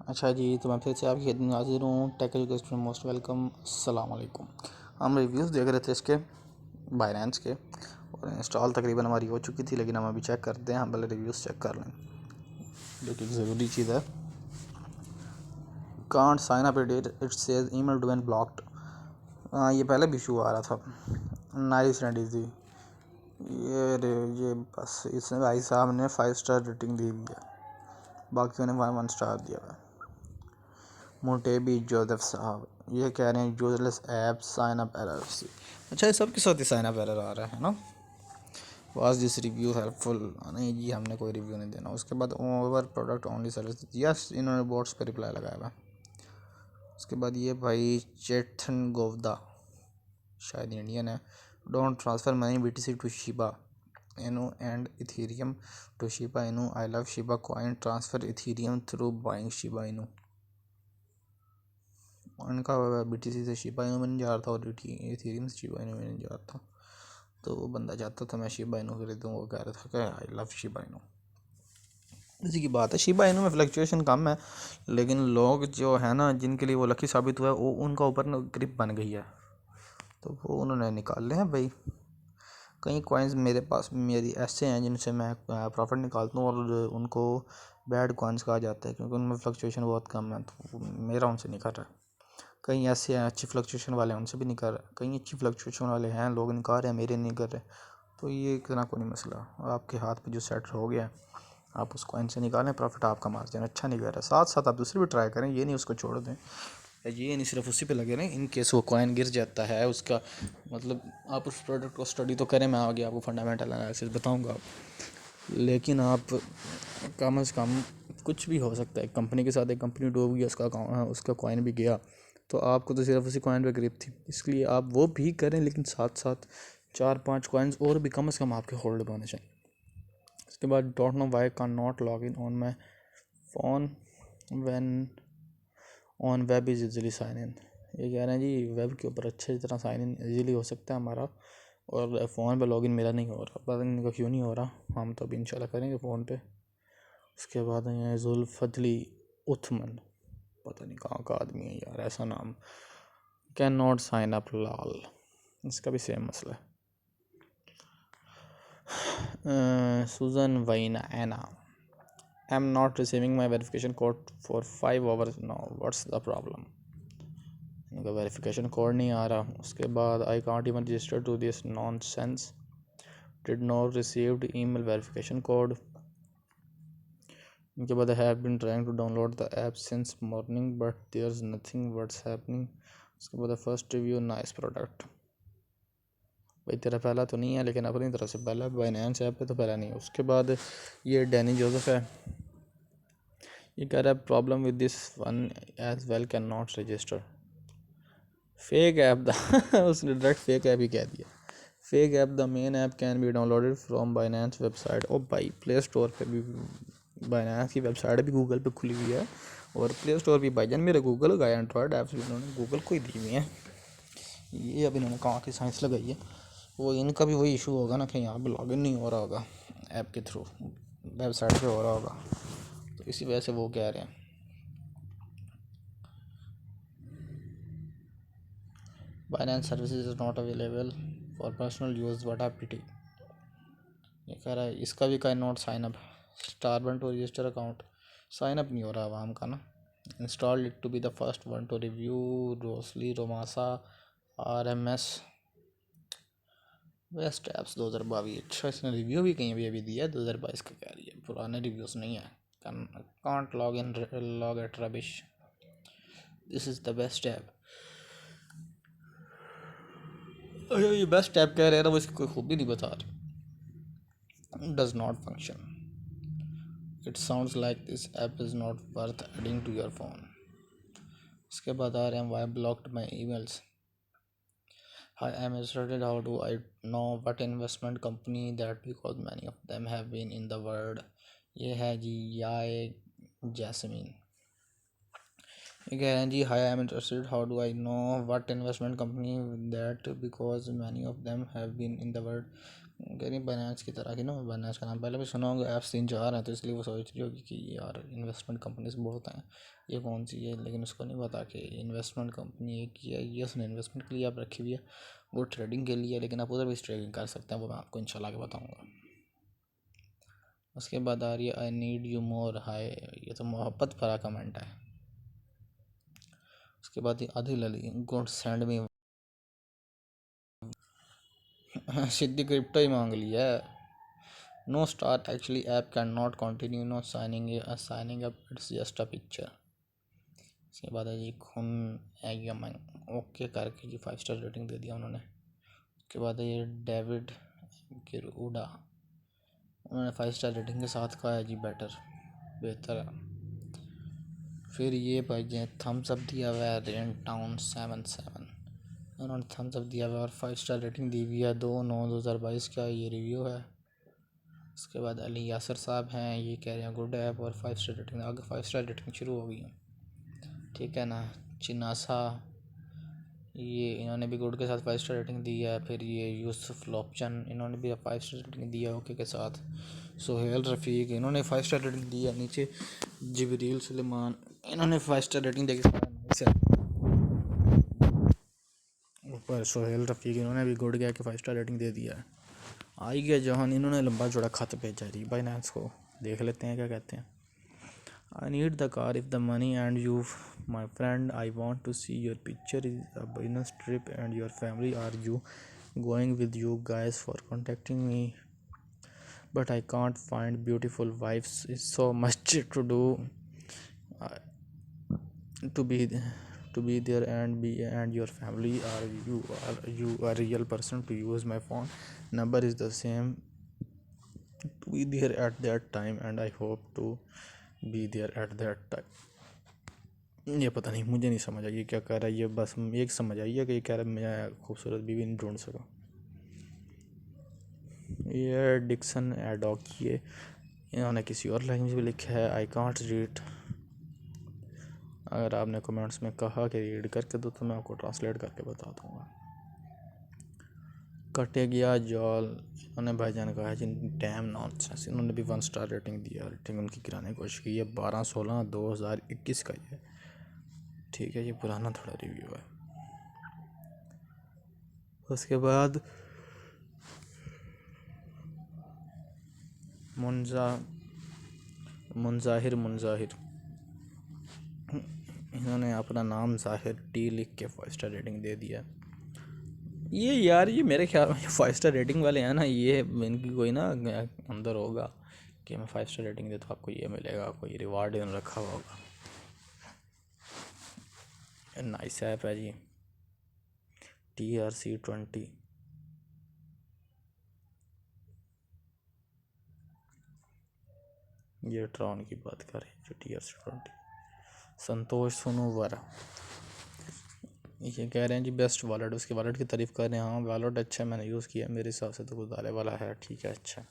अच्छा जी, तो मैं फिर से आपकी खिदमत में हाजिर हूँ। टेक एजुकेशन में मोस्ट वेलकम। अस्सलाम वालेकुम। हम रिव्यूज़ देख रहे थे इसके बाइनेंस के, और इंस्टॉल तकरीबन हमारी हो चुकी थी, लेकिन हम अभी चेक करते हैं। हम पहले रिव्यूज़ चेक कर लें, जो कि ज़रूरी चीज़ है। Can't sign up it says email domain blocked. ये पहले भी इशू आ रहा था। Nice and easy. ये बस इसने भाई साहब ने 5 स्टार रेटिंग दी हुई है, बाकी ने 1 स्टार दिया है। मोटेबी जोसेफ साहब ये कह रहे हैं useless app sign up error. अच्छा, ये सब के साथ ही साइन अप एरर आ रहा है ना। Was this review helpful? नहीं जी, हमने कोई रिव्यू नहीं देना। उसके बाद over product only service, yes इन्होंने बोर्ड्स पे रिप्लाई लगाया हुआ। उसके बाद ये भाई चेतन गोवदा, शायद इंडियन है। Don't transfer money BTC to Shiba Inu and Ethereum to Shiba Inu. I love Shiba coin, transfer Ethereum through buying Shiba Inu. उनका BTC से शिबा इनू में नहीं जा रहा था, और इथेरियम से शिबा इनू में नहीं जा रहा था। तो वो बंदा चाहता था मैं शिबा इनू खरीदूँ, वो कह रहा था कि आई लव शिबा इनू। इसी की बात है, शिबा इनू में फ्लक्चुएशन कम है, लेकिन लोग जो है ना, जिनके लिए वो लकी साबित हुआ है, वो उनका ऊपर ना ग्रिप बन गई है, तो वो उन्होंने निकाल लिया है भाई। कई कॉइन्स मेरे पास मेरी ऐसे हैं जिनसे मैं प्रॉफिट निकालता हूँ, और उनको बैड कॉइन्स कहा जाता है, क्योंकि उनमें फ्लक्चुएशन बहुत कम है। तो मेरा उनसे नहीं कर रहा। कहीं ऐसे हैं अच्छी फ्लक्चुएशन वाले, उनसे भी नहीं कर रहा। कहीं अच्छी फ्लक्चुएशन वाले हैं, लोग निकाल रहे हैं, मेरे नहीं कर रहे। तो ये इतना कोई नहीं मसला। आपके हाथ पे जो सेट हो गया, आप उस कॉइन से निकालें, प्रॉफिट आपका मार्जिन अच्छा नहीं कर रहा। साथ साथ आप दूसरी भी ट्राई करें, ये नहीं उसको छोड़ दें, ये नहीं सिर्फ उसी पे लगे रहें। इन केस वो कॉइन गिर जाता है, उसका मतलब आप उस प्रोडक्ट को स्टडी तो करें, मैं आगे आपको फंडामेंटल एनालिसिस बताऊंगा, लेकिन आप कम से कम, कुछ भी हो सकता है। कंपनी के साथ एक कंपनी डूब गई, उसका कॉइन भी गया, तो आपको तो सिर्फ उसी कॉइन पे ग्रिप थी, इसलिए आप वो भी करें, लेकिन साथ साथ 4-5 कॉइन्स और भी कम से कम आपके होल्ड में होने चाहिए। इसके बाद don't know why can not log in on my phone when on web is easily sign in. ये कह रहे हैं जी वेब के ऊपर अच्छी तरह साइन इन ईजीली हो सकता है हमारा, और फ़ोन पे लॉगिन मेरा नहीं हो रहा। पता नहीं क्यों नहीं हो रहा, हम तो अभी इंशाल्लाह करेंगे फ़ोन पे। उसके बाद है जुल्फतली उथमन, पता नहीं कहाँ का आदमी है यार, ऐसा नाम। Can not sign up Lal, इसका भी सेम मसला है। सुजन वाइना एना, I am not receiving my verification code for 5 hours now, what's the problem. इनका वेरिफिकेशन कोड नहीं आ रहा। उसके बाद I can't even register to this nonsense, did not received email verification code. इनके बाद I have been trying to download the app since morning but there is nothing, what's happening. उसके बाद first review nice product. भाई तेरा पहला तो नहीं है, लेकिन अपनी तरफ से पहला, बाइनेंस ऐप पे तो पहला नहीं है। उसके बाद ये डैनी जोसेफ है, ये कह रहा है problem with this one as well can not register. Fake app the उसने डायरेक्ट फेक ऐप ही कह दिया। Fake app the main app can be downloaded from Binance website. ओ भाई, प्ले स्टोर पे भी बाइनेंस की वेबसाइट भी गूगल पे खुली हुई है, और प्ले स्टोर भी भाईजान मेरे गूगल का है। एंड्रॉयड ऐप्स भी उन्होंने गूगल को ही दी हुई हैं। ये अब इन्होंने कहाँ की साइंस लगाई है, वो इनका भी वही इशू होगा ना, कि यहाँ पे लॉगिन नहीं हो रहा होगा ऐप के थ्रू, वेबसाइट पे हो रहा होगा, तो इसी वजह से वो कह रहे हैं। Binance services is not available for personal use, what a pity. ये कह रहा है इसका भी can not sign up Starbun to register account. Sign up नहीं हो रहा आवाम का ना। Install it to be the first one to review रोसली रोमासा RMS बेस्ट ऐप्स 2022। अच्छा, इसने रिव्यू भी कहीं अभी दिया है, 2022 का कह रही है, पुराने रिव्यूज़ नहीं है। Can't log in log at rubbish, this is the best app. ये बेस्ट ऐप कह रहे हैं ना, वो इसकी कोई खूबी नहीं बता रही। Does not function, it sounds like this app is not worth adding to your phone. उसके बाद आ रहे हैं why blocked my emails. Hi, I am interested. How do I know what investment company that, because many of them have been in the world? ये है जी याए jasmine. ये कह रहे हैं जी hi I am interested, how do I know what investment company that, because many of them have been in the world. गरीब Binance की तरह की ना, बाइनेंस का नाम पहले भी सुना होगा, ऐप्स 3-4 हैं, तो इसलिए वो सोच रही होगी कि यार इन्वेस्टमेंट कंपनीज बहुत हैं, ये कौन सी है, लेकिन उसको नहीं पता कि इन्वेस्टमेंट कंपनी एक ही है, ये उसने इन्वेस्टमेंट के लिए आप रखी हुई है, वो ट्रेडिंग के लिए, लेकिन आप उधर भी ट्रेडिंग कर सकते हैं, वो मैं आपको इंशाल्लाह के बताऊँगा। उसके बाद आ रही है I need you more hi, ये तो मोहब्बत भरा कमेंट है। उसके बाद Adil Ali good send me सीधी क्रिप्टो ही मांग लिया है। No start actually app can not continue, no signing up, it's just a picture. इसके बाद है जी खुन एगम ओके करके जी 5 स्टार रेटिंग दे दिया उन्होंने। उसके बाद है ये डेविड किरूडा, उन्होंने 5 स्टार रेटिंग के साथ कहा है जी बेटर, बेहतर है। फिर ये भाई जी थम्स अप दिया हुआ है रेन टाउन 77, उन्होंने थम्स अप दिया हुआ है और 5 स्टार रेटिंग दी हुई है। 2/9/2022 का ये रिव्यू है। उसके बाद अली यासर साहब हैं, ये कह रहे हैं गुड ऐप और 5 स्टार रेटिंग, आगे 5 स्टार रेटिंग शुरू हो गई है, ठीक है ना। चिनासा, ये इन्होंने भी गुड के साथ 5 स्टार रेटिंग दी है। फिर ये यूसुफ लोपचन, इन्होंने भी 5 स्टार रेटिंग दी है ओके के साथ। सोहेल रफ़ीक, इन्होंने 5 स्टार रेटिंग दी है। नीचे जिबरील सुलेमान, इन्होंने 5 स्टार रेटिंग दी है। ऊपर सोहेल रफ़ीक, इन्होंने भी गुड गया कि 5 स्टार रेटिंग दे दिया है। आई गया जहान, इन्होंने लंबा चौड़ा खत भेजा जी बाइनेंस को, देख लेते हैं क्या कहते हैं। I need the car if the money and you, my friend. I want to see your picture is a business trip and your family. Are you going with you guys for contacting me? But I can't find beautiful wives. It's so much to do uh, to be there and be and your family. Are you a real person to use my phone number is the same to be there at that time and I hope to be there at that time. ये पता नहीं, मुझे नहीं समझ आई ये क्या कह रहा है। ये बस एक समझ आई है कि ये कह रहा है मैं खूबसूरत बीवी नहीं ढूंढ सका। ये डिक्सन एडॉक, ये इन्होंने किसी और लैंग्वेज में लिखा है, आई कांट रीड। अगर आपने कमेंट्स में कहा कि रीड करके दो तो मैं आपको ट्रांसलेट करके बता दूँगा। कटे गया जॉल, इन्होंने भाईजान कहा है जी डैम नॉनसेंस, इन्होंने भी 1 स्टार रेटिंग दिया, रेटिंग उनकी गिराने की कोशिश की है। 12/16/2021 का ये, ठीक है, ये पुराना थोड़ा रिव्यू है। उसके बाद मुंजाहिर इन्होंने अपना नाम जाहिर टी लिख के 5 स्टार रेटिंग दे दिया। ये यार ये मेरे ख्याल में 5 स्टार रेटिंग वाले हैं ना, ये इनकी कोई ना अंदर होगा कि मैं 5 स्टार रेटिंग दे तो आपको ये मिलेगा, कोई रिवार्ड इन्होंने रखा हुआ होगा। नाइस ऐप है जी TRC20। ये ट्रॉन की बात कर रहे हैं जो TRC20। संतोष सोनोवर, ये कह रहे हैं जी बेस्ट वॉलेट, उसके वॉलेट की तारीफ़ कर रहे हैं। हाँ वॉलेट अच्छा है, मैंने यूज़ किया, मेरे हिसाब से तो गुजारे वाला है, ठीक है, अच्छा।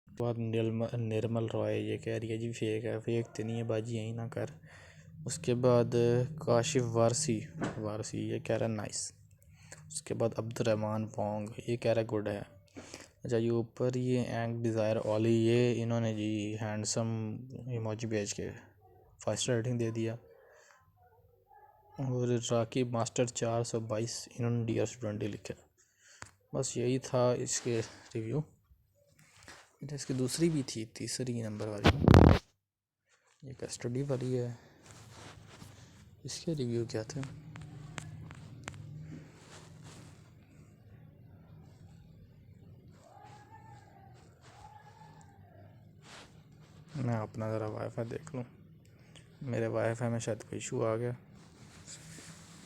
बाद निर्मल रॉय, ये कह रही है जी फेक है, फेक तो नहीं है बाजी, यहीं ना कर। उसके बाद काशिफ वारसी, ये कह रहा है नाइस। उसके बाद अब्दुलरहमान वोंग, ये कह रहा है गुड है। अच्छा ये ऊपर ये एंग डिज़ायर ओली, ये इन्होंने जी हैंडसम इमोजी भेज के 5 स्टार रेटिंग दे दिया। और राकिब मास्टर 422, इन्होंने DRC20 लिखा। बस यही था इसके रिव्यू। इसकी दूसरी भी थी, तीसरी नंबर वाली, ये कस्टडी वाली है, इसके रिव्यू क्या थे। मैं अपना ज़रा वाईफाई देख लूँ, मेरे वाईफाई में शायद कोई इशू आ गया,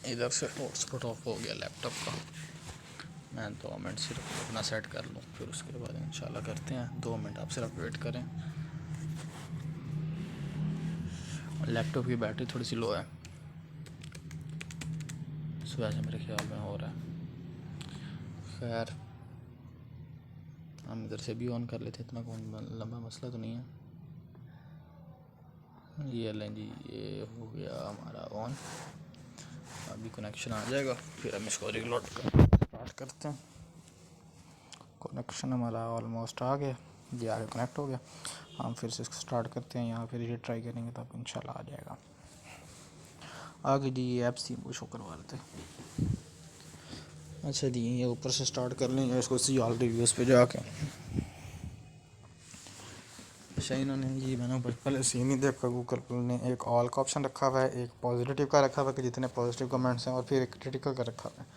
इधर से हॉटस्पॉट ऑफ हो गया लैपटॉप का। मैं 2 मिनट सिर्फ अपना सेट कर लूँ, फिर उसके बाद इंशाल्लाह करते हैं। 2 मिनट आप सिर्फ वेट करें। लैपटॉप की बैटरी थोड़ी सी लो है, इस वजह से मेरे ख्याल में हो रहा है। खैर हम इधर से भी ऑन कर लेते, इतना कौन लंबा मसला तो नहीं है। ये लें जी, ये हो गया हमारा ऑन, अभी कनेक्शन आ जाएगा, फिर हम इसको रिलोड स्टार्ट करते हैं। कनेक्शन हमारा ऑलमोस्ट आ गया, ये आगे कनेक्ट हो गया। हम फिर से इसको स्टार्ट करते हैं, यहाँ फिर ये ट्राई करेंगे तब इंशाल्लाह आ जाएगा। आगे जी ये ऐप सी वो शो करवा रहे थे। अच्छा जी ये ऊपर से स्टार्ट कर लेंगे इसको सी ऑल रिव्यूज़ पे जाके। अच्छा इन्होंने जी मैंने पहले सीन ही देखा, गूगल ने एक ऑल का ऑप्शन रखा हुआ है, एक पॉजिटिव का रखा हुआ है कि जितने पॉजिटिव कमेंट्स हैं, और फिर एक क्रिटिकल का रखा हुआ है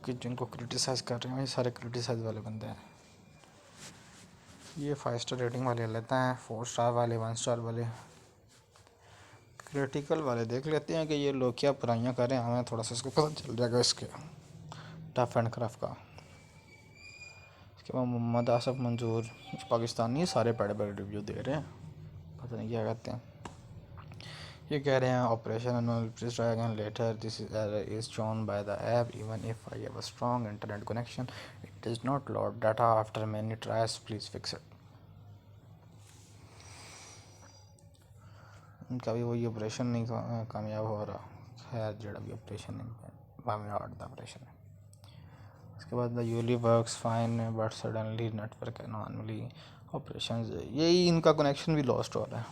कि जिनको क्रिटिसाइज़ कर रहे हैं ये सारे क्रिटिसाइज़ वाले बंदे हैं। ये 5 स्टार रेटिंग वाले लेते हैं, 4 स्टार वाले, 1 स्टार वाले, क्रिटिकल वाले देख लेते हैं कि ये लोग क्या बुराइयाँ कर रहे हैं, हमें थोड़ा सा इसको पता चल जाएगा इसके टफ एंड क्राफ्ट का। इसके बाद मोहम्मद आसफ मंजूर पाकिस्तानी सारे बड़े बड़े रिव्यू दे रहे हैं, पता नहीं क्या कहते हैं। ये कह रहे हैं operation letter this is shown by the app even if I have a strong internet connection it does not load data after many trials please fix it. उनका भी वही ऑपरेशन नहीं कामयाब हो रहा, खैर जड़ा भी ऑपरेशन नहीं कामयाब ऑपरेशन है। उसके बाद the Yuli works fine but suddenly network normally operation, यही इनका कनेक्शन भी लॉस्ट हो रहा है,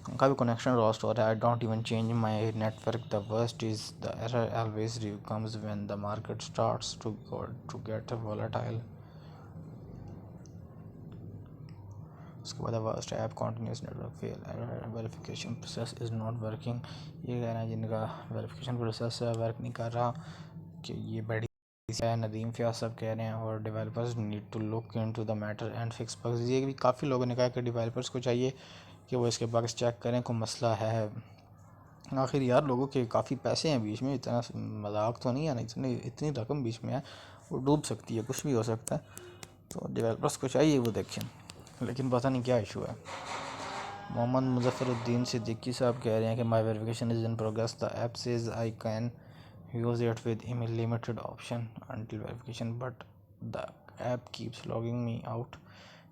उनका भी कनेक्शन लॉस्ट हो रहा है। I don't even change my network, the worst is the error always comes when the market starts to get volatile. उसके बाद worst app continuous network fail, verification process is not working. ये कह रहे हैं जिनका वेरिफिकेशन प्रोसेस वर्क नहीं कर रहा कि ये बड़ी है। नदीम फ़याज़ सब कह रहे हैं और developers need to look into the matter and fix bugs. ये भी काफ़ी लोगों ने कहा कि डेवलपर्स को चाहिए कि वो इसके बग्स चेक करें, कोई मसला है। आखिर यार लोगों के काफ़ी पैसे हैं बीच में, इतना मजाक तो नहीं है ना, इतनी रकम बीच में है, वो डूब सकती है, कुछ भी हो सकता है। तो डेवलपर्स को चाहिए वो देखें, लेकिन पता नहीं क्या इशू है। मोहम्मद मुजफ्फरुद्दीन सिद्दीकी साहब कह रहे हैं कि my verification is in progress, the app says I can use it with limited option until verification, but the app keeps logging me out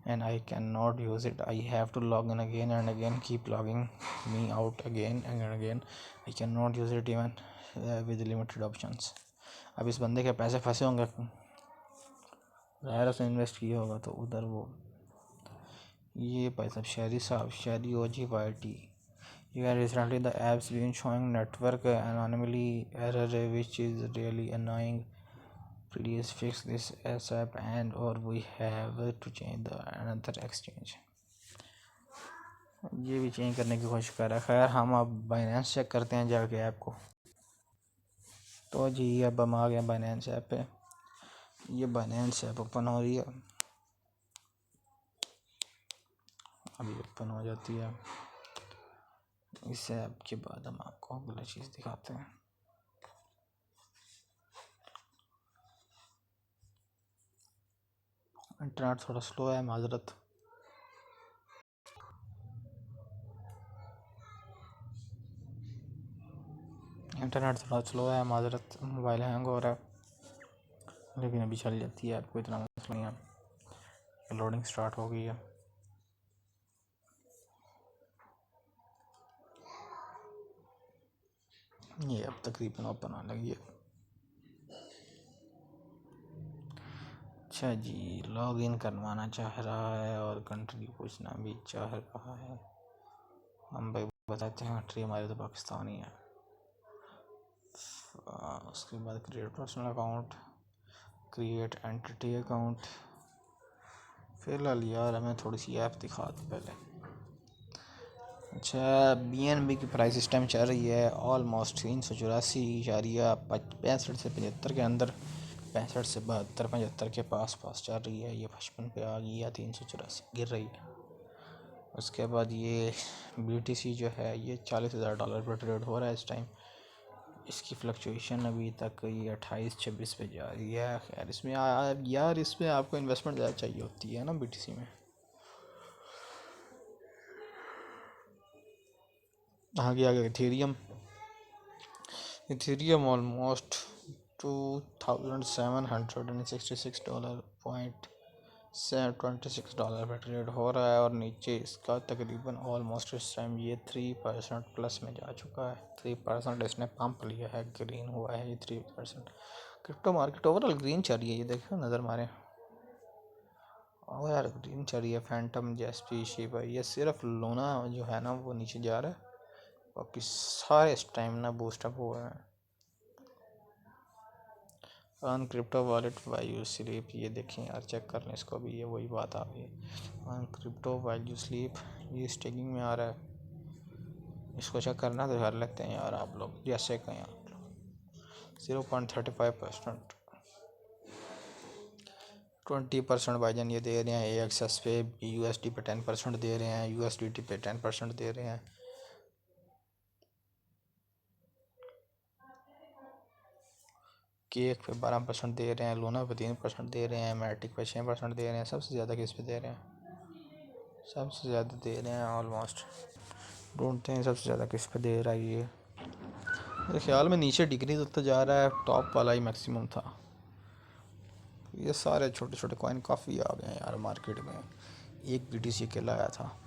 and I cannot use it. I have to log in again and again, keep logging me out again and again. I cannot use it even with limited options. अब इस बंदे के पैसे फंसे होंगे, ज़ाहिर उसने invest किया होगा, तो उधर वो ये भाई साहब शहरी साहब शहरी OGYT recently the app's been showing network anomaly error which is really annoying. Please fix this ASAP and or we have to change the another exchange. ये भी चेंज करने की कोशिश कर रहा है। खैर हम अब बाइनेंस चेक करते हैं जाके ऐप को। तो जी अब हम आ गए बाइनेंस ऐप पे, ये बाइनेंस ऐप ओपन हो रही है, अभी ओपन हो जाती है। इस ऐप के बाद हम आपको अगला चीज़ दिखाते हैं। इंटरनेट थोड़ा स्लो है, माजरत। इंटरनेट थोड़ा स्लो है, माजरत, मोबाइल हैंग हो रहा है, लेकिन अभी चल जाती है, आपको इतना मसला नहीं है। लोडिंग स्टार्ट हो गई है। ये अब तकरीबन ओपन आने लगी है। अच्छा जी लॉग इन करवाना चाह रहा है और कंट्री पूछना भी चाह रहा है। हम भाई बताते हैं कंट्री हमारे तो पाकिस्तान ही है। उसके बाद create personal account, create entity account. फ़िलहाल यार हमें थोड़ी सी ऐप दिखा दो पहले। अच्छा BNB की प्राइस इस टाइम चल रही है ऑलमोस्ट 384.65 से 75 के अंदर, 65 से 72 75 के पास चल रही है। ये 55 पे आ गई है, 384 गिर रही है। उसके बाद ये BTC जो है ये $40,000 पर ट्रेड हो रहा है इस टाइम। इसकी फ्लक्चुएशन अभी तक ये 28-26 पे जा रही है। खैर इसमें यार इसमें आपको इन्वेस्टमेंट ज़्यादा चाहिए होती है ना BTC में। आगे इथेरियम ऑलमोस्ट $2,766.26 पर ट्रेड हो रहा है, और नीचे इसका तकरीबन ऑलमोस्ट इस टाइम ये 3% प्लस में जा चुका है। 3% इसने पंप लिया है, ग्रीन हुआ है ये 3%। क्रिप्टो मार्केट ओवरऑल ग्रीन चल रही है, ये देखो नज़र मारें। और यार ग्रीन चल रही है, फैंटम, जेस्पी, शिबा, ये सिर्फ लूना जो है ना वो नीचे जा रहा है, बाकी सारे इस टाइम ना बूस्टअप हुए हैं। On crypto wallet why you sleep, ये देखें यार, चेक कर लें इसको भी, ये वही बात आ गई। On crypto why you sleep, ये स्टेकिंग में आ रहा है, इसको चेक करना तो कर लेते हैं यार आप लोग, जैसे कहें आप लोग। 0.35%, 20% भाईजान ये दे रहे हैं AXS पे, USD पे 10% दे रहे हैं, USDT पे 10% दे रहे हैं। केक पे 12% दे रहे हैं, लूना पे 3% दे रहे हैं, मैटिक पे 6% दे रहे हैं। सबसे ज़्यादा किस पे दे रहे हैं? सबसे ज़्यादा दे रहे हैं ऑलमोस्ट, ढूंढते हैं सबसे ज़्यादा किस पे दे रहा है ये। मेरे ख्याल में नीचे डिक्रीज होता जा रहा है, टॉप वाला ही मैक्सिमम था। ये सारे छोटे छोटे कॉइन काफ़ी आ गए हैं यार मार्केट में। एक BTC के लाया था।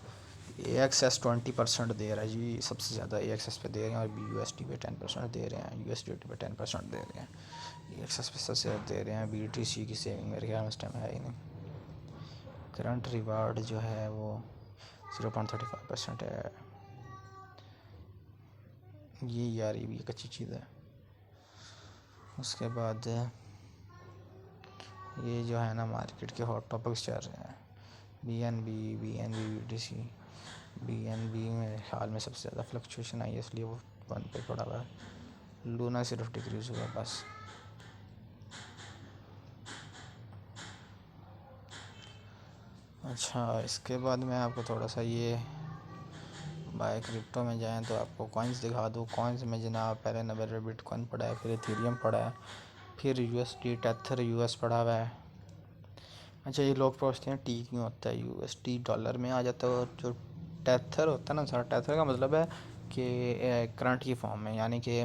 AXS 20% दे रहा है जी, सबसे ज़्यादा AXS पे दे रहे हैं, और BUSD पे 10% दे रहे हैं, USDT पे 10% दे रहे हैं। AXS पे सबसे ज़्यादा दे रहे हैं। BTC की सेविंग मेरे ख्याल में इस टाइम है ही नहीं। करंट रिवार्ड जो है वो 0.35% है। ये यार ये भी एक अच्छी चीज़ है। उसके बाद ये जो है ना मार्केट के हॉट टॉपिक्स चल रहे हैं, BNB BTC। BNB में हाल में सबसे ज़्यादा फ्लक्चुएशन आई है, इसलिए वो 1 पे पड़ा हुआ है। लूना सिर्फ डिक्रीज हुआ बस। अच्छा, इसके बाद मैं आपको थोड़ा सा ये बाय क्रिप्टो में जाएं तो आपको कॉइन्स दिखा दूँ। कॉइन्स में जनाब पहले नंबर पर बिटकॉइन पड़ा है, फिर इथेरियम पड़ा है, फिर USD टेथर US पड़ा हुआ है। अच्छा, ये लोग पूछते हैं टी क्यों होता है, USD डॉलर में आ जाता है, और जो टेथर होता है ना सर, टेथर का मतलब है कि करंट की फॉर्म में, यानी कि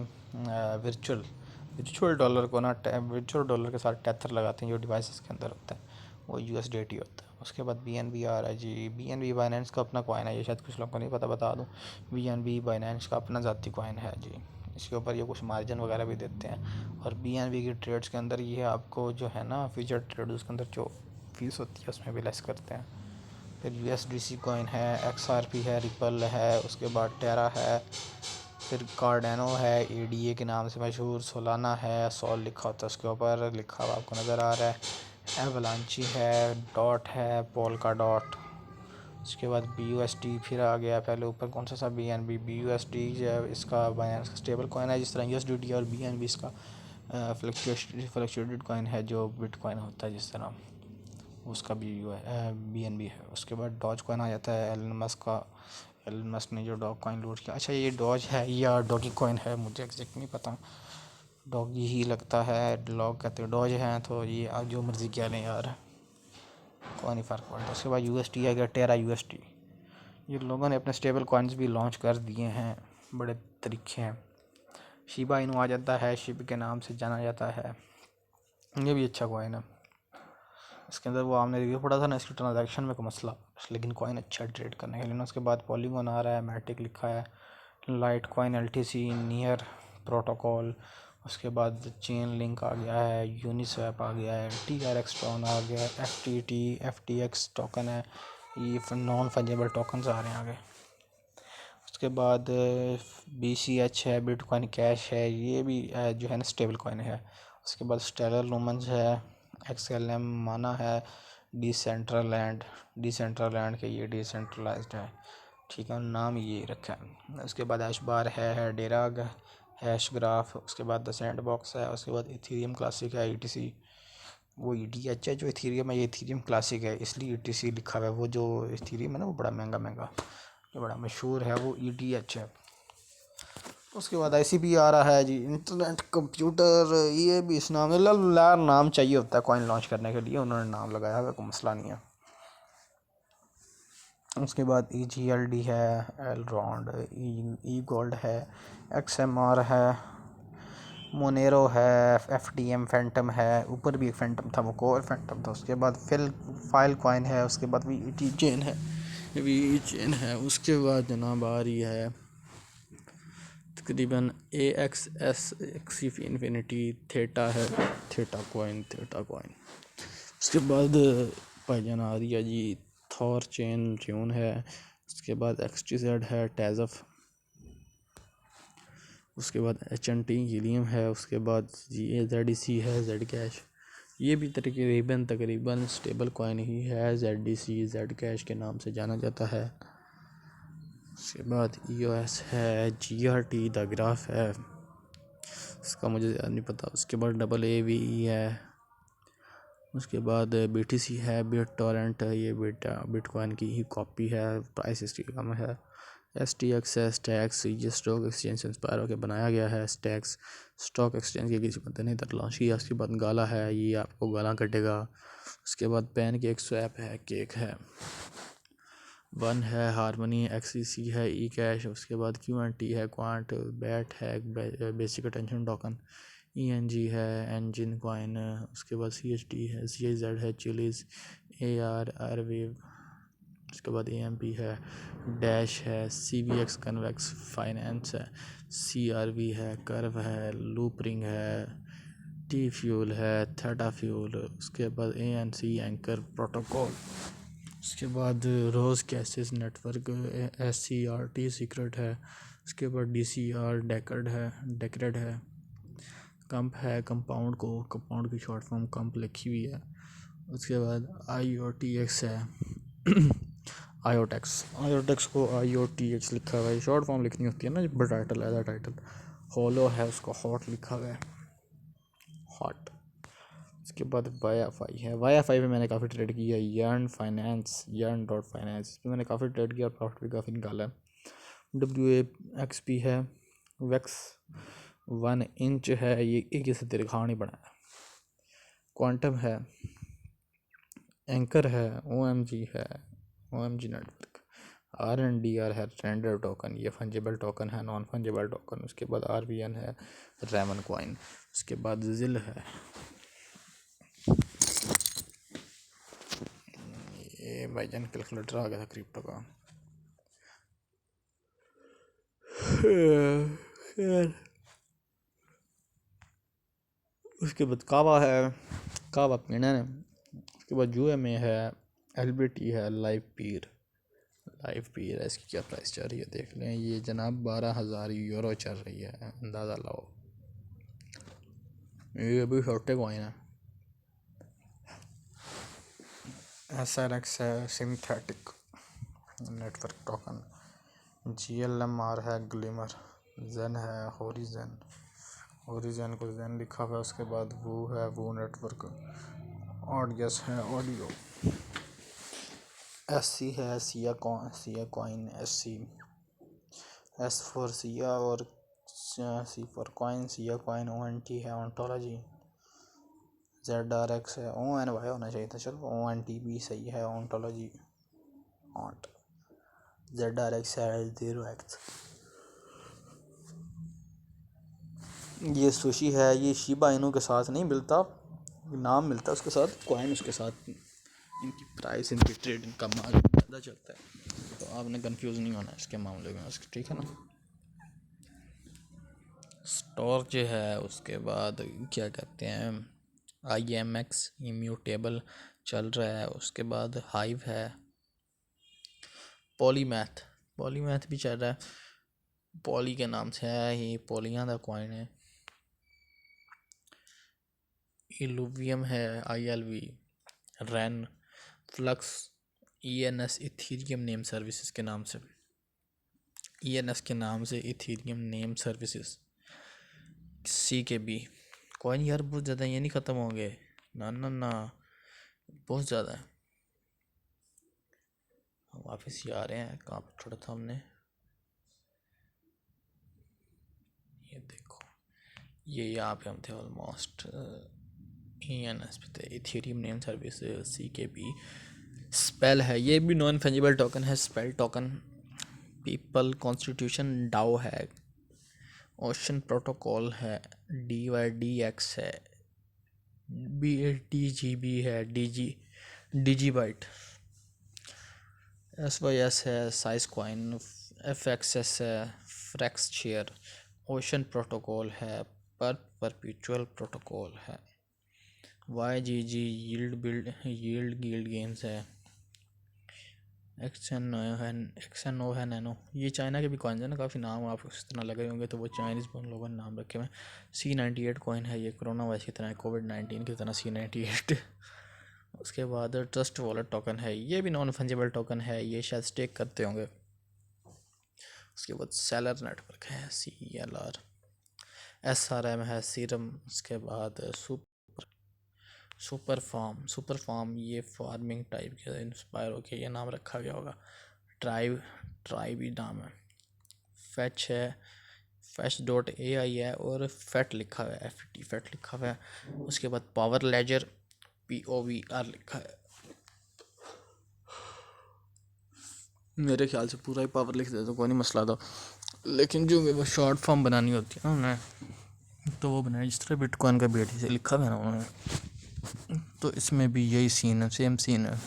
वर्चुअल डॉलर को ना, वर्चुअल डॉलर के साथ टेथर लगाते हैं जो डिवाइसेस के अंदर होता है, वो USDT होता है। उसके बाद BNB आ रहा है जी। BNB बाइनेंस का अपना कॉइन है, ये शायद कुछ लोगों को नहीं पता, बता दूँ। BNB बाइनेंस का अपना ज़ाती कॉइन है जी। इसके ऊपर ये कुछ मार्जिन वगैरह भी देते हैं, और BNB की ट्रेड्स के अंदर ये आपको जो है ना फ्यूचर ट्रेड, उसके अंदर जो फीस होती है उसमें भी लेस करते हैं। फिर USDC कॉइन है, XRP है, रिपल है, उसके बाद टेरा है, फिर कार्डेनो है, ADA के नाम से मशहूर, सोलाना है, सॉल लिखा होता है उसके ऊपर, लिखा हुआ आपको नज़र आ रहा है। एवलांची है, डॉट है, पोल्का डॉट। उसके बाद BUSD फिर आ गया, पहले ऊपर कौन सा BNB। BUSD जो है इसका बाइनेंस का स्टेबल कॉइन है, जिस तरह USDT और BNB इसका फ्लक्चुएटेड कॉइन है, जो बिटकॉइन होता है जिस तरह, उसका भी BNB है। उसके बाद डॉज कॉइन आ जाता है, एलन मस्क ने जो डॉग कॉइन लॉन्च किया। अच्छा, ये डॉज है या डॉगी कॉइन है, मुझे एग्जैक्ट नहीं पता, डॉगी ही लगता है, लॉग कहते हैं, डॉज हैं, तो ये आप जो मर्ज़ी क्या लें यार, कोई नहीं फ़र्क पड़ता। उसके बाद USD आ गया, टेरा USD। ये लोगों ने अपने स्टेबल कॉइन्स भी लॉन्च कर दिए हैं, बड़े तरीके हैं। शिबा इनू आ जाता है, शिब के नाम से जाना जाता है, ये भी अच्छा कॉइन है। इसके अंदर वो आपने रिव्यू पढ़ा था ना, इसकी ट्रांजैक्शन में कोई मसला, लेकिन कॉइन अच्छा ट्रेड करने के लिए ना। उसके बाद पॉलीगॉन आ रहा है, मैटिक लिखा है, light coin, LTC, near protocol. उसके बाद चेन लिंक आ गया है, यूनिस्वैप आ गया है, TRX टोन आ गया है, FTX टोकन है, ये नॉन फंजेबल टोकन्स आ रहे हैं आगे। उसके बाद BCH है, बिटकॉइन कैश है, ये भी जो है ना स्टेबल कॉइन है। उसके बाद स्टेलर लूमन्स है, XLM माना है, डिसेंट्रलैंड के, ये डिसेंट्रलाइज्ड है, ठीक है, नाम ये रखा है। उसके बाद ऐशबार है, डेराग, हैश ग्राफ। उसके बाद द सैंड बॉक्स है। उसके बाद इथीरियम क्लासिक है, ETC। वो ETH है जो इथीरियम है, ये इथीरियम क्लासिक है, इसलिए ETC लिखा हुआ है। वो जो इथीरियम है ना वो बड़ा महंगा जो बड़ा मशहूर है, वो ETH है। उसके बाद ICP आ रहा है जी, इंटरनेट कंप्यूटर, ये भी इस नाम नाम चाहिए होता है कॉइन लॉन्च करने के लिए, उन्होंने नाम लगाया है, कोई मसला नहीं है। उसके बाद EGLD है, एलरॉन्ड, ई गोल्ड है, XMR है, मोनेरो है, FTM फैंटम है, ऊपर भी एक फैंटम था, वो कोर फैंटम था। उसके बाद फाइल कॉइन है। उसके बाद VET चेन है, VE चेन है। उसके बाद जनाब आ रही है तकरीबन AXS एक्सी इन्फिनिटी, थेटा है, थेटा कॉइन। उसके बाद भाईजान आ रही है जी, थॉर चेन ट्यून है, उसके बाद XTZ है, टैजफ, उसके बाद HNT हीलियम है, उसके बाद ZDC है, जेड कैश। ये भी तकरीबन स्टेबल कॉइन ही है, ZDC जेड कैश के नाम से जाना जाता है। उसके बाद EOS है, GRT द ग्राफ है, इसका मुझे ज़्यादा नहीं पता। उसके बाद AAVE है, उसके बाद BTC है, बिट टोरेंट है, ये बिटकॉइन की ही कॉपी है, प्राइस इसकी कम है। STX है, स्टैक्स, ये स्टॉक एक्सचेंज से इंस्पायर होकर बनाया गया है। स्टैक्स स्टॉक एक्सचेंज के किसी बंदे ने इधर लॉन्च किया। उसके बाद गाला है, ये आपको गाला कटेगा। उसके बाद पैन केक स्वैप है, केक है, वन है, हारमनी, XCC है, ई कैश। उसके बाद QNT है, क्वांट, बैट है, बेसिक अटेंशन टोकन, ENG है, एंजिन कॉइन। उसके बाद CHD है, CIZ है, चिलीज, AR वेव। उसके बाद AMP है, डैश है, CBX कन्वेक्स फाइनेंस है, CRV है, कर्व है, लूप रिंग है, टी फ्यूल है, थेटा फ्यूल। उसके बाद ANC एंकर प्रोटोकॉल। उसके बाद रोज़ कैसेस नेटवर्क, SCRT सीक्रेट है। उसके बाद DCR डेकरेड है, कंप है, कंपाउंड की शॉर्ट फॉर्म कंप लिखी हुई है। उसके बाद IOTX है, आयोटेक्स को IOTX लिखा हुआ है, शॉर्ट फॉर्म लिखनी होती है ना, बड़ा टाइटल है, टाइटल। होलो है, उसको हॉट लिखा हुआ है, हॉट। उसके बाद YFI पे मैंने काफ़ी ट्रेड किया है। YARN.finance, इस पर मैंने काफ़ी ट्रेड किया और प्रॉफिट भी काफ़ी निकाला है। WAXP है, वैक्स 1 इंच है, ये एक से दीर्घाण ही बना है। क्वांटम है, एंकर है, OMG है, OMG नेटवर्क। RNDR है, रेंडर टोकन, ये फंजिबल टोकन है, नॉन फंजिबल टोकन। उसके बाद RBN है, रेमन कॉइन। उसके बाद जिल है, ये भाईजान कैलकुलेटर आ गया था क्रिप्टो का। उसके बाद कावा है, कावा पीना है। उसके बाद जुए में है, LBT है, लाइव पीर है। इसकी क्या प्राइस चल रही है देख लें, ये जनाब 12,000 यूरो चल रही है, अंदाज़ा लाओ। ये भी छोटे कॉइन है। SRX है, सिंथेटिक नेटवर्क टोकन। GLMR है, ग्लिमर। जेन है, होरिजन को जेन लिखा हुआ है। उसके बाद वो है, वो नेटवर्क। ऑडियस है, ऑडियो। SC है, Siya coin, SC। S for Siya और C for coin, Siya coin. ONT है, ऑन्टोलॉजी। ZRX है, ONY होना चाहिए था, चलो ONT भी सही है, ऑन्टोलॉजी, ऑन्ट। ZRX है, 0x। ये सुशी है, ये शिबा इनू के साथ नहीं मिलता, नाम मिलता है उसके साथ, कॉइन उसके साथ। इनकी प्राइस, इनकी ट्रेड, इनका मार्जिन ज़्यादा चलता है, तो आपने कंफ्यूज नहीं होना इसके मामले में, ठीक है ना। स्टोरेज है, उसके बाद क्या कहते हैं, IMX इम्यूटेबल चल रहा है। उसके बाद हाइव है, पॉलीमैथ भी चल रहा है, पॉली के नाम से है, ये पॉलियां का कॉइन है। इलुवियम है, ILV, Ren, Flux, ENS Ethereum name services के नाम से, ENS के नाम से Ethereum name services. CKB coin यार बहुत ज़्यादा, ये नहीं ख़त्म होंगे, ना ना ना, बहुत ज़्यादा है। हम वापस ही आ रहे हैं, कहाँ पर छोड़ा था हमने, ये देखो, ये यहाँ पे हम थे ऑलमोस्ट। ENS पे थे, Ethereum name service, CKB। Spell है, ये भी नॉन फंजिबल टोकन है, spell token. People constitution DAO है, ओशन प्रोटोकॉल है, DYDX है, BTGB है, डिजी SYS है, साइज कॉइन। FXS है, फ्रैक्स शेयर। ओशन प्रोटोकॉल है, परपेचुअल प्रोटोकॉल है। YGG यील्ड गिल्ड गेम्स है, एक्सएनओ है, नैनो। ये चाइना के भी कॉइन है ना, काफ़ी नाम आपको इस तरह लगे होंगे, तो वो चाइनीज़ उन लोगों ने नाम रखे हुए हैं। C98 कॉइन है, ये कोरोना वायरस की तरह, कोविड-19 की तरह C98। उसके बाद ट्रस्ट वॉलेट टोकन है, ये भी नॉन फंजिबल टोकन है, ये शायद स्टेक करते होंगे। उसके बाद सेलर नेटवर्क है, CLR। SRM है, सीरम। उसके बाद सुपर फार्म, ये फार्मिंग टाइप के इंस्पायर होके ये नाम रखा गया होगा। ट्राइब ही नाम है। फैच है, fetch.ai है, और फैट लिखा हुआ है, FT फैट लिखा हुआ है। उसके बाद पावर लेजर, POVR लिखा है। मेरे ख्याल से पूरा ही पावर लिख देते तो कोई नहीं मसला था, लेकिन जो वो शॉर्ट फॉर्म बनानी होती है ना उन्हें, तो वो बनाया जिस तरह बिटकॉइन का BTC से लिखा हुआ है ना उन्होंने, तो इसमें भी यही सीन है, सेम सीन है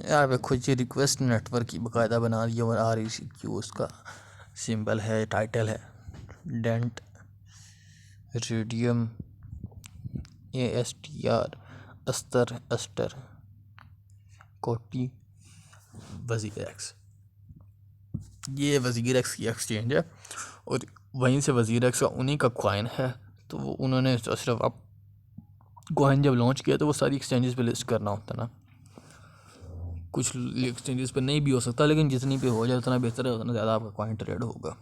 यार। देखो ये रिक्वेस्ट नेटवर्क की बाकायदा बना रही है, और RECQ उसका सिंबल है, टाइटल है, डेंट रेडियम ASTR अस्टर कोटी वज़ीर एक्स। ये वज़ीर एक्स की एक्सचेंज है, और वहीं से वज़ीर एक्स का उन्हीं का कॉइन है। तो वो उन्होंने सिर्फ अब कॉइन जब लॉन्च किया तो वो सारी एक्सचेंजेस पे लिस्ट करना होता ना, कुछ एक्सचेंजेस पे नहीं भी हो सकता, लेकिन जितनी पे हो जाए उतना बेहतर है, उतना ज़्यादा आपका कॉइन ट्रेड होगा।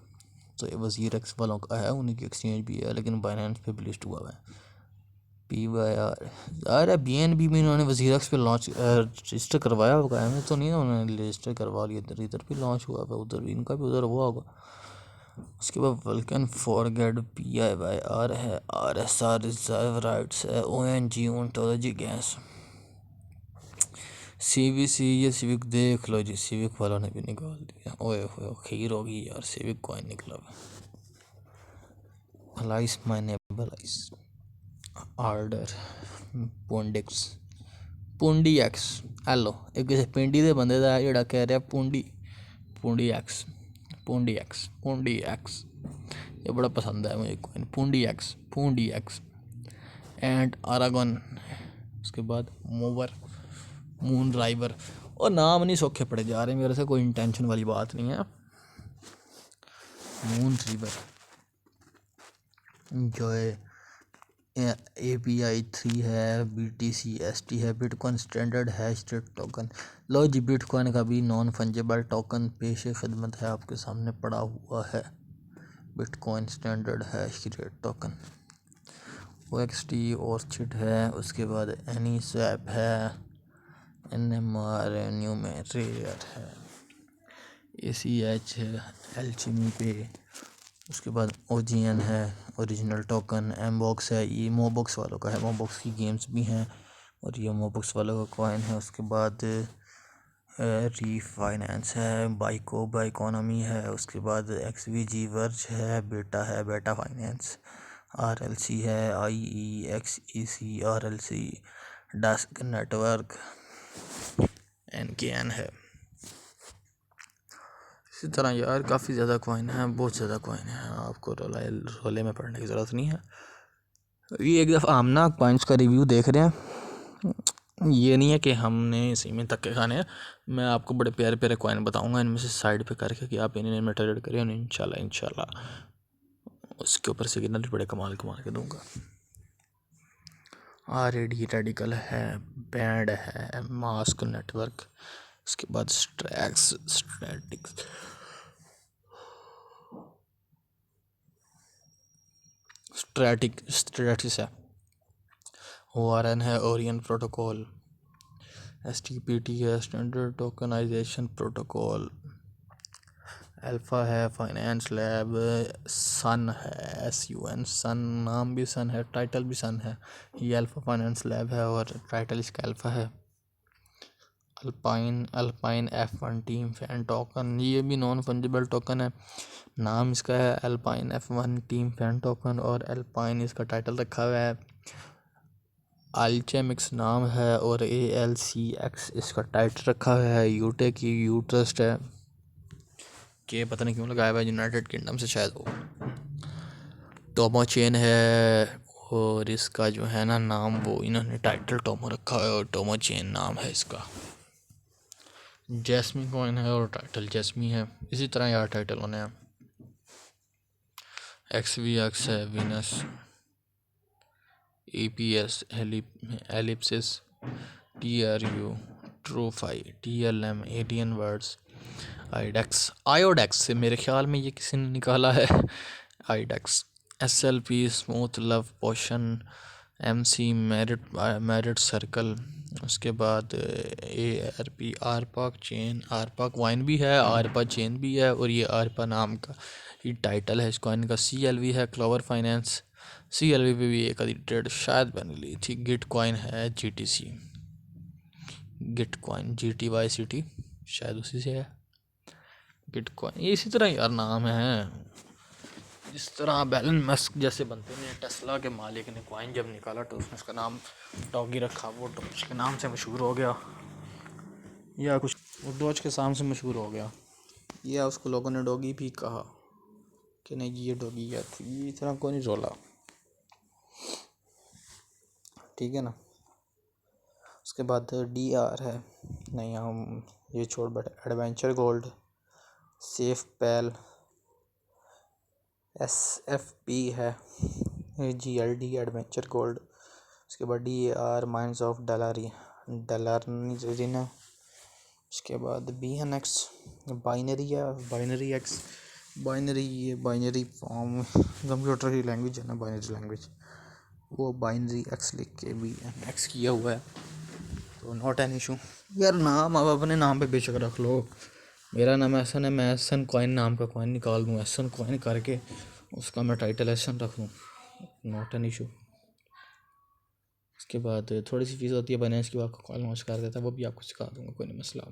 तो ये वज़ीर एक्स वालों का है, उन्हीं की एक्सचेंज भी है, लेकिन बाइनेंस पे भी लिस्ट हुआ हुआ है। PYR यार, BNB में इन्होंने वज़ीर एक्स पे लॉन्च रजिस्टर करवाया होगा, हमें तो नहीं, उन्होंने रजिस्टर करवा लिया, इधर भी लॉन्च हुआ है, उधर भी इनका भी उधर हुआ होगा। उसके बाद वल्कन फॉरगेट PIYR है, RSR रिजर्व राइट्स है, ONG ओंटोलॉजी गैस, CVC। ये सिविक देख लो जी, सिविक वालों ने भी निकाल दिया, ओए होए खीर होगी यार, सिविक कॉइन निकला हुआ। अलाइस माइनेबल आइस आर्डर पोंडिक्स पुंडी एक्स। हेलो, एक किसी पिंडी दे बंदे दा जेड़ा कह रहा पुंडी एक्स, ये बड़ा पसंद है मुझे कॉइन, पुंडी एक्स एंड आरागन। उसके बाद मून राइवर, और नाम नहीं सौखे पड़े जा रहे मेरे से, कोई इंटेंशन वाली बात नहीं है। मून रिवर जो है, API 3 है, BTC ST है, bitcoin standard hash rate token. लो जी, बिटकॉइन का भी नॉन फंजेबल टोकन पेश खिदमत है, आपके सामने पड़ा हुआ है, bitcoin standard hash rate token. OXT orchid है, उसके बाद AnySwap है, NMR न्यूमेरियर है, ACH है, एल्चिमी पे। उसके बाद OGN है, ओरिजिनल टोकन। MBOX है, ये मोबॉक्स वालों का है, मोबॉक्स की गेम्स भी हैं, और ये मोबॉक्स वालों का कॉइन है। उसके बाद रीफाइनेंस है, बाइकोनॉमी है। उसके बाद XVG वर्ज है, बेटा फाइनेंस, RLC है, IEXEC RLC, dusk network, NKN है। इसी तरह यार काफ़ी ज़्यादा कॉइन है, बहुत ज़्यादा कॉइन है, आपको रोले में पढ़ने की ज़रूरत नहीं है। ये एक दफ़ा हम ना कॉइन्स का रिव्यू देख रहे हैं, ये नहीं है कि हमने इसी में तक के खाने हैं। मैं आपको बड़े प्यारे प्यारे कॉइन बताऊंगा, इनमें से साइड पे करके कि आप इन्हें में ट्रेड करें, और इंशाल्लाह उसके ऊपर सिग्नल बड़े कमाल के दूंगा। RAD रेडिकल है, बैंड है, मास्क नेटवर्क। उसके बाद स्ट्रैटिक्स है, ORN है, ओरियन प्रोटोकॉल। STPT है, स्टैंडर्ड टोकनाइजेशन प्रोटोकॉल। अल्फ़ा है, फाइनेंस लैब। सन है, SUN, सन नाम भी सन है, टाइटल भी सन है। ये अल्फ़ा फाइनेंस लैब है, और टाइटल इसका अल्फ़ा है। Alpine F1 team fan token, ये भी नॉन फंजिबल टोकन है, नाम इसका है alpine F1 team fan token, और अल्पाइन इसका टाइटल रखा हुआ है। अल्चेमिक्स नाम है, और ALCX इसका टाइटल रखा हुआ है। यूटे की यूट्रस्ट है, कि पता नहीं क्यों लगाया हुआ है, यूनाइटेड किंगडम से शायद हो। टोमो चेन है, और इसका जो है ना नाम वो इन्होंने टाइटल टोमो रखा है और टोमो चेन नाम है इसका। जैस्मी कॉइन है और टाइटल जैस्मी है। इसी तरह यार टाइटल होने हैं। XVX है Venus, EPS ellipsis, TRU TrueFi, TLM alien words, Iodex से मेरे ख्याल में ये किसी ने निकाला है। Iodex, SLP smooth love potion, MC merit circle. उसके बाद ARP Arpa chain, Arpa coin भी है, आरपा चेन भी है और ये आरपा नाम का ये टाइटल है इस कॉइन का। CLV है क्लोवर फाइनेंस, CLV पे भी एक आधी ट्रेड शायद बन ली थी। गिट कॉइन है GTC, गिट कॉइन GTYCT शायद उसी से है गिट कॉइन। ये इसी तरह यार नाम है जिस तरह बैलन मस्क जैसे बनते हैं। टेस्ला के मालिक ने कॉइन जब निकाला तो उसने उसका नाम डॉगी रखा, वो डॉज के नाम से मशहूर हो गया, या कुछ वो डॉज के नाम से मशहूर हो गया, या उसको लोगों ने डॉगी भी कहा कि नहीं ये डॉगी है। तो ये इतना कोई नहीं रोला, ठीक है ना। उसके बाद DR है, नहीं हम ये छोड़ बैठे। एडवेंचर गोल्ड, सेफ पैल, SFP है, GLD एडवेंचर गोल्ड। उसके बाद DAR माइंस ऑफ डलारिना। उसके बाद BNX बाइनरी है, बाइनरी एक्स, बाइनरी ये बाइनरी फॉर्म कंप्यूटर की लैंग्वेज है ना, बाइनरी लैंग्वेज, वो बाइनरी एक्स लिख के BNX किया हुआ है, तो नॉट एन इशू। यार नाम अब अपने नाम पे बेशक रख लो। मेरा नाम एहसन है, मैं एहसन कॉइन नाम का कॉइन निकाल दूँ, एहसन कॉइन करके उसका मैं टाइटल एहसन रख दूँ, नॉट एन इशू। उसके बाद थोड़ी सी फीस होती है बाइनेंस की, आपको कॉल लॉन्च कर देता है, वो भी आपको सिखा दूँगा, कोई नहीं मसला।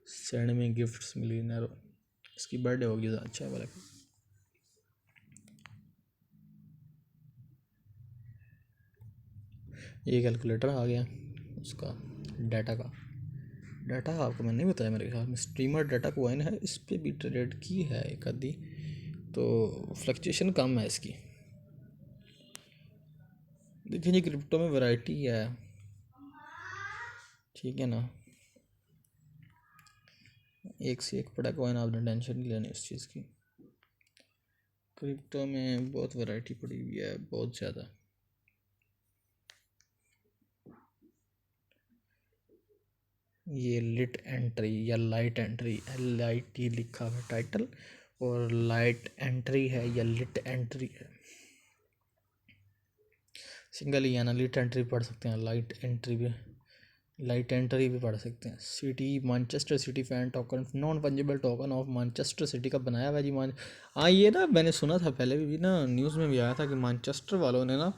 सेंड में गिफ्ट्स मिलीनियर, इसकी बर्थडे होगी तो अच्छा है वाला। ये कैलकुलेटर आ गया उसका डाटा का। डाटा आपको मैंने नहीं बताया मेरे ख्याल में, स्ट्रीमर डाटा कॉइन है, इस पर भी ट्रेड की है एक आधी, तो फ्लक्चुएशन कम है इसकी। देखिए ये क्रिप्टो में वैरायटी है, ठीक है ना, एक से एक बड़ा कॉइन, आपने टेंशन नहीं लेनी इस चीज़ की। क्रिप्टो में बहुत वैरायटी पड़ी हुई है, बहुत ज़्यादा। ये लिट एंट्री या लाइट एंट्री, LIT लिखा हुआ टाइटल, और लाइट एंट्री है या लिट एंट्री है, सिंगल ही है ना। लिट एंट्री पढ़ सकते हैं, लाइट एंट्री भी पढ़ सकते हैं। City Manchester city fan token, non fungible token of Manchester city का बनाया हुआ जी हाँ ये ना मैंने सुना था पहले भी ना, न्यूज़ में भी आया था कि मैनचेस्टर वालों ने ना,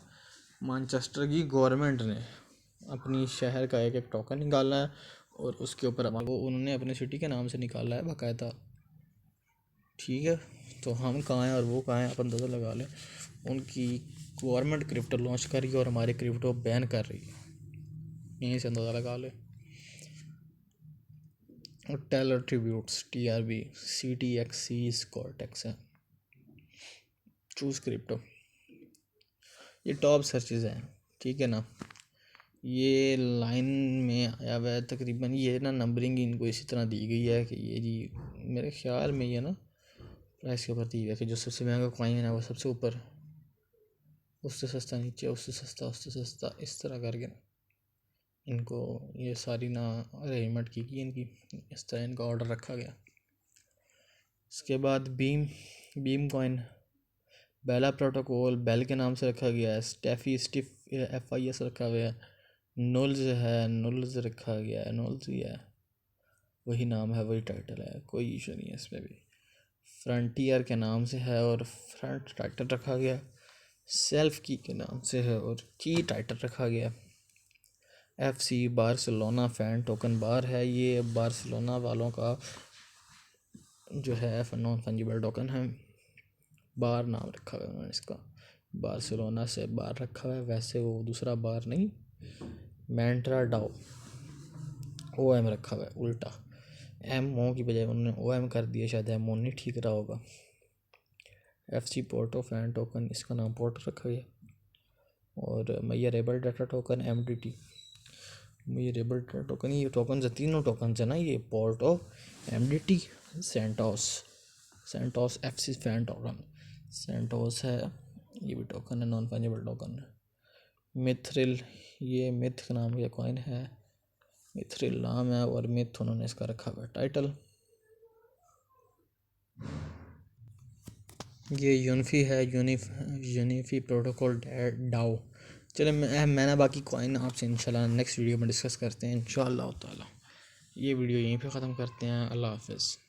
मैनचेस्टर की गवर्नमेंट ने अपनी शहर का एक एक टोकन निकाला है और उसके ऊपर वो उन्होंने अपने सिटी के नाम से निकाला है बाकायदा, ठीक है। तो हम कहाँ हैं और वो कहाँ हैं, अपन अंदाज़ा लगा लें। उनकी गवर्नमेंट क्रिप्टो लॉन्च कर रही है और हमारे क्रिप्टो बैन कर रही है, यहीं से अंदाज़ा लगा ले। और Teller tributes, TRB, CTXC Cortex है, चूज़ क्रिप्टो, ये टॉप सर्चेज हैं, ठीक है ना। ये लाइन में आया हुआ है तकरीबन, ये ना नंबरिंग इनको इसी तरह दी गई है कि ये जी मेरे ख्याल में ये ना प्राइस के ऊपर दी गई है कि जो सबसे महंगा कॉइन है वो सबसे ऊपर, उससे सस्ता नीचे, उससे सस्ता, उससे सस्ता, इस तरह करके इनको ये सारी ना अरेंजमेंट की इनकी, इस तरह इनका ऑर्डर रखा गया। इसके बाद बीम कॉइन, बेला प्रोटोकॉल बेल के नाम से रखा गया है। स्टेफी स्टिफ FIS रखा हुआ है। नुल्स रखा गया है, नुल्स ही है, वही नाम है, वही टाइटल है, कोई इशू नहीं है इसमें भी। फ्रंटियर के नाम से है और फ्रंट टाइटल रखा गया। सेल्फ की के नाम से है और की टाइटल रखा गया। FC बार्सिलोना फैन टोकन बार है, ये बार्सिलोना वालों का जो है नॉन फंजिबल टोकन है। बार नाम रखा हुआ है उन्होंने इसका, बार्सिलोना से बार रखा हुआ है, वैसे वो दूसरा बार नहीं, मैंट्रा डाओ OM रखा हुआ है उल्टा, MO की बजाय उन्होंने OM कर दिया, शायद MO नहीं ठीक रहा होगा। FC पोर्टो फैन टोकन, इसका नाम पोर्ट रखा गया। और measurable data token MDT, measurable data token, ये टोकन है, तीनों टोकन है ना, ये Porto, MDT, Santos FC fan token, Santos है, ये भी टोकन है, नॉन फंजिबल टोकन है। मिथ्रिल, ये मिथ नाम का कॉइन है, मिथ्रिल नाम है, और मिथ उन्होंने इसका रखा हुआ है टाइटल। ये यूनिफी है, यूनिफी प्रोटोकॉल डाओ। चले मैं ना बाकी कॉइन आपसे इंशाल्लाह नेक्स्ट वीडियो में डिस्कस करते हैं इंशाल्लाह ताला। ये वीडियो यहीं पे ख़त्म करते हैं। अल्लाह हाफ़िज़।